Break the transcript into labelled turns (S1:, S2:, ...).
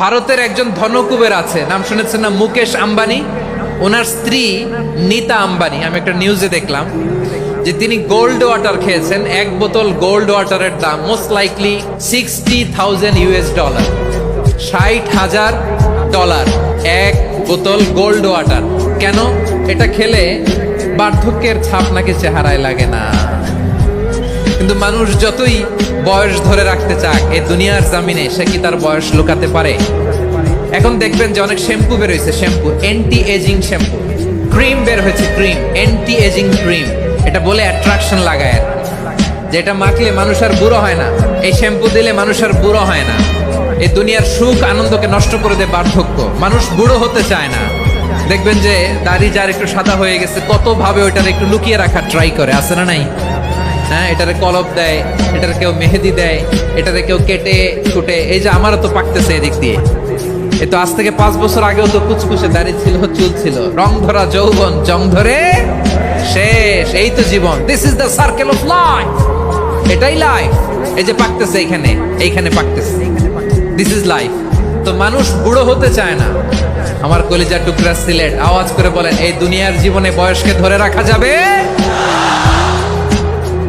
S1: ভারতের একজন ধনকুবের আছে, নাম শুনেছেন না? মুকেশ আম্বানি। ওনার স্ত্রী নীতা আম্বানি, আমি একটা নিউজে দেখলাম যে তিনি গোল্ড ওয়াটার খেয়েছেন। এক বোতল গোল্ড ওয়াটারের দাম মোস্ট লাইকলি $60,000, $60,000 এক বোতল গোল্ড ওয়াটার। কেন? এটা খেলে বার্ধক্যের ছাপ নাকি চেহারায় লাগে না। কিন্তু মানুষ যতই বয়স ধরে রাখতে চাক এই দুনিয়ার জামিনে, সে কি তার বয়স লুকাতে পারে? এখন দেখবেন যে অনেক শ্যাম্পু বের হয়েছে, shampoo anti ageing shampoo, cream বের হয়েছে, ক্রিম অ্যান্টি এজিং ক্রিম। এটা বলে অ্যাট্রাকশন লাগায়, যেটা মাখলে মানুষ আর বুড়ো হয় না, এই শ্যাম্পু দিলে মানুষ আর বুড়ো হয় না। এই দুনিয়ার সুখ আনন্দকে নষ্ট করে দেয় বার্ধক্য। মানুষ বুড়ো হতে চায় না। দেখবেন যে দাড়ি যার একটু সাদা হয়ে গেছে, কত ভাবে ওইটার একটু লুকিয়ে রাখার ট্রাই করে, আছে না নাই? হ্যাঁ, এটারে কলপ দেয়, এটার কেউ মেহেদি দেয়, এটারে কেউ কেটে কুটে। এই যে আমারও তো পাকতেছে এদিক দিয়ে। এ তো আজ থেকে 5 বছর আগেও তো কুচকুচে দাড়ি ছিল, চুল ছিল, রং ধরা যৌবন, জং ধরে শেষ। এই তো জীবন। This is the circle of life. এটাই লাইফ। এই যে পাকতেছে এইখানে, এইখানে পাকতেছে, দিস ইজ লাইফ। তো মানুষ বুড়ো হতে চায় না। আমার কলিজার টুকরা সিলেট, আওয়াজ করে বলেন, এই দুনিয়ার জীবনে বয়সকে ধরে রাখা যাবে?